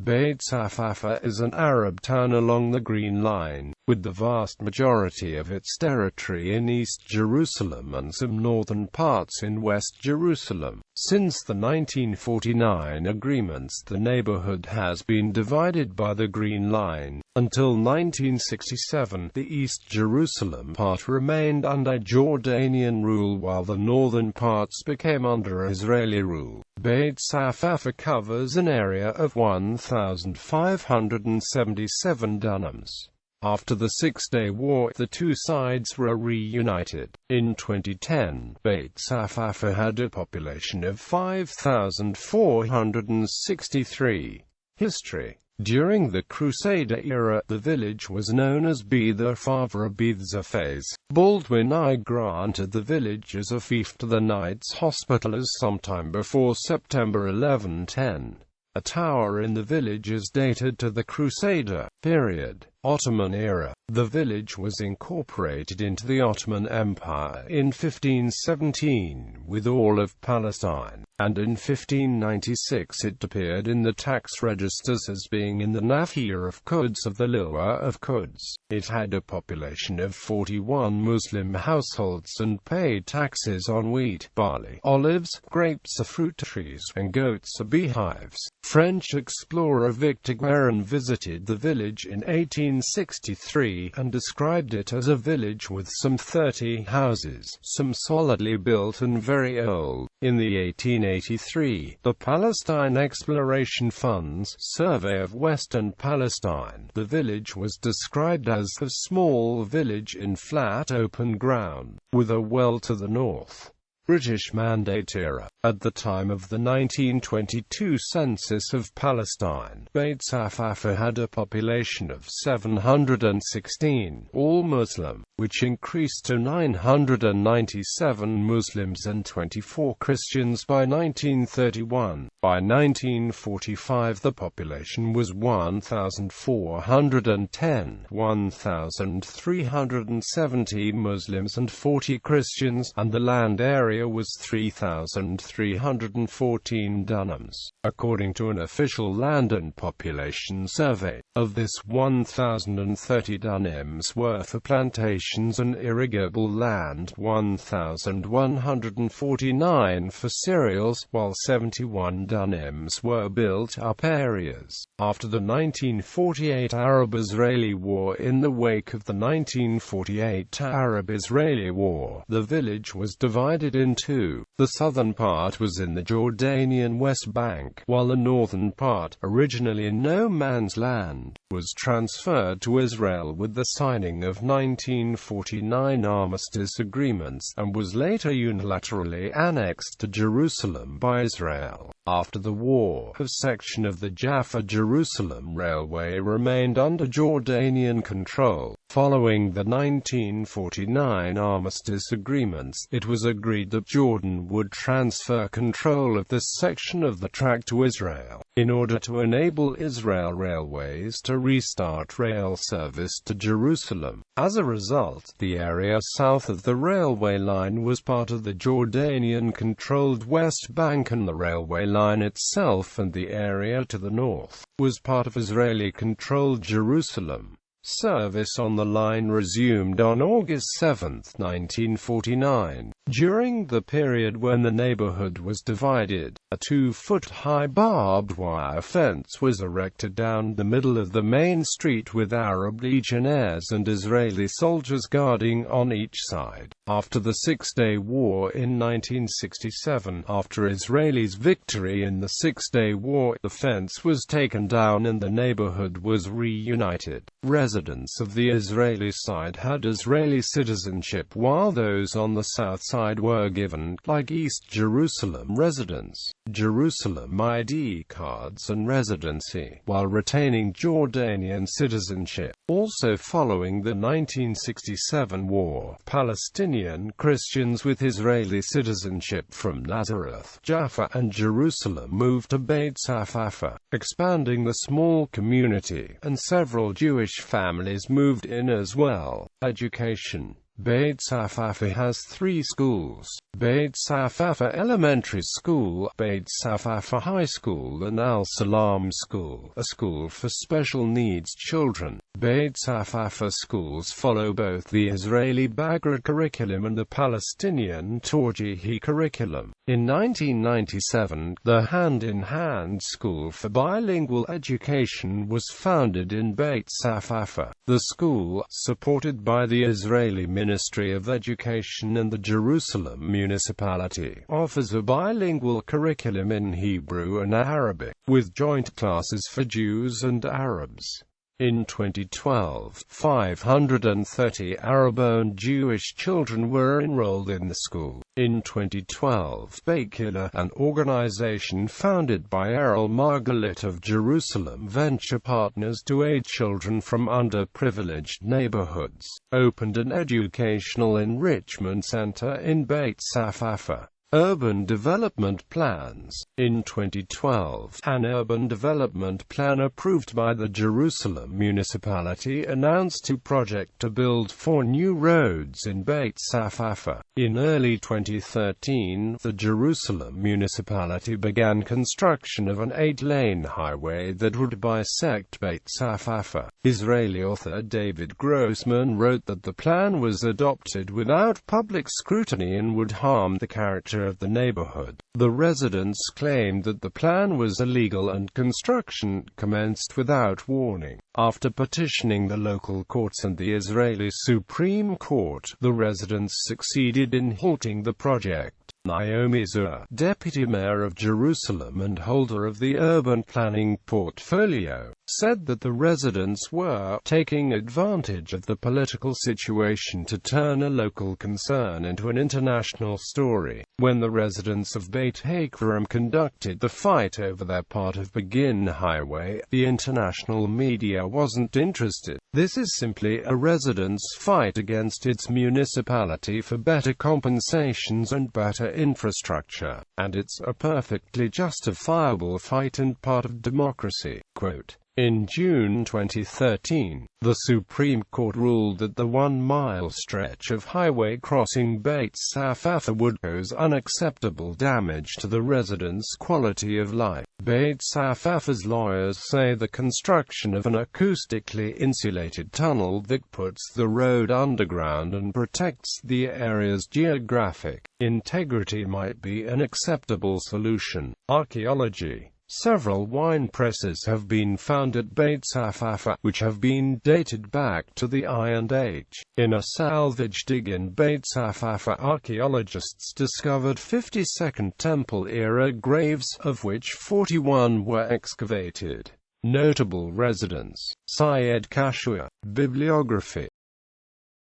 Beit Safafa is an Arab town along the Green Line, with the vast majority of its territory in East Jerusalem and some northern parts in West Jerusalem. Since the 1949 agreements, the neighborhood has been divided by the Green Line. Until 1967, the East Jerusalem part remained under Jordanian rule while the northern parts became under Israeli rule. Beit Safafa covers an area of 1,577 dunams. After the Six-Day War, the two sides were reunited. In 2010, Beit Safafa had a population of 5,463. History. During the Crusader era, the village was known as Beit Safafa. Beit Safafa. Baldwin I granted the village as a fief to the Knights Hospitallers sometime before September 1110. A tower in the village is dated to the Crusader period. Ottoman era. The village was incorporated into the Ottoman Empire in 1517 with all of Palestine, and in 1596 it appeared in the tax registers as being in the Nahiyah of Quds of the Liwa of Quds. It had a population of 41 Muslim households and paid taxes on wheat, barley, olives, grapes, fruit trees, and goats or beehives. French explorer Victor Guérin visited the village in 1863 and described it as a village with some 30 houses, some solidly built and very old. In the 1883, the Palestine Exploration Fund's survey of Western Palestine, the village was described as a small village in flat open ground, with a well to the north. British Mandate era. At the time of the 1922 census of Palestine, Beit Safafa had a population of 716, all Muslim, which increased to 997 Muslims and 24 Christians by 1931. By 1945 the population was 1,410, 1,370 Muslims and 40 Christians, and the land area was 3,314 dunams. According to an official land and population survey, of this 1,030 dunams were for plantations and irrigable land, 1,149 for cereals, while 71 dunams were built-up areas. After the 1948 Arab-Israeli War, in the wake of the 1948 Arab-Israeli War, the village was divided in two. The southern part was in the Jordanian West Bank, while the northern part, originally no man's land, was transferred to Israel with the signing of 1949 armistice agreements, and was later unilaterally annexed to Jerusalem by Israel. After the war, a section of the Jaffa-Jerusalem Railway remained under Jordanian control. Following the 1949 armistice agreements, it was agreed that Jordan would transfer control of this section of the track to Israel, in order to enable Israel Railways to restart rail service to Jerusalem. As a result, the area south of the railway line was part of the Jordanian-controlled West Bank, and the railway line itself and the area to the north was part of Israeli-controlled Jerusalem. Service on the line resumed on August 7, 1949. During the period when the neighborhood was divided, a 2-foot-high barbed wire fence was erected down the middle of the main street with Arab legionnaires and Israeli soldiers guarding on each side. After the Six-Day War in 1967, after Israelis' victory in the Six-Day War, the fence was taken down and the neighborhood was reunited. Residents of the Israeli side had Israeli citizenship, while those on the south side were given, like East Jerusalem residents, Jerusalem ID cards and residency, while retaining Jordanian citizenship. Also following the 1967 war, Palestinian Christians with Israeli citizenship from Nazareth, Jaffa and Jerusalem moved to Beit Safafa, expanding the small community, and several Jewish families moved in as well. Education. Beit Safafa has 3 schools: Beit Safafa Elementary School, Beit Safafa High School and Al-Salam School, a school for special needs children. Beit Safafa schools follow both the Israeli Bagra curriculum and the Palestinian Torjihi curriculum. In 1997, the Hand-in-Hand School for Bilingual Education was founded in Beit Safafa. The school, supported by the Israeli Ministry of Education and the Jerusalem municipality, offers a bilingual curriculum in Hebrew and Arabic, with joint classes for Jews and Arabs. In 2012, 530 Arab-owned Jewish children were enrolled in the school. In 2012, Beit, an organization founded by Errol Margalit of Jerusalem Venture Partners to aid children from underprivileged neighborhoods, opened an educational enrichment center in Beit Safafa. Urban development plans. In 2012, an urban development plan approved by the Jerusalem municipality announced a project to build 4 new roads in Beit Safafa. In early 2013, the Jerusalem municipality began construction of an 8-lane highway that would bisect Beit Safafa. Israeli author David Grossman wrote that the plan was adopted without public scrutiny and would harm the character of the neighborhood. The residents claimed that the plan was illegal and construction commenced without warning. After petitioning the local courts and the Israeli Supreme Court, the residents succeeded in halting the project. Naomi Zur, deputy mayor of Jerusalem and holder of the urban planning portfolio, said that the residents were taking advantage of the political situation to turn a local concern into an international story. When the residents of Beit Hakram conducted the fight over their part of Begin Highway, the international media wasn't interested. This is simply a residents' fight against its municipality for better compensations and better infrastructure, and it's a perfectly justifiable fight and part of democracy." Quote. In June 2013, the Supreme Court ruled that the 1-mile stretch of highway crossing Beit Safafa would cause unacceptable damage to the residents' quality of life. Beit Safafa's lawyers say the construction of an acoustically insulated tunnel that puts the road underground and protects the area's geographic integrity might be an acceptable solution. Archaeology. Several wine presses have been found at Beit Safafa, which have been dated back to the Iron Age. In a salvage dig in Beit Safafa, archaeologists discovered 52nd Temple-era graves, of which 41 were excavated. Notable residents. Syed Kashua. Bibliography.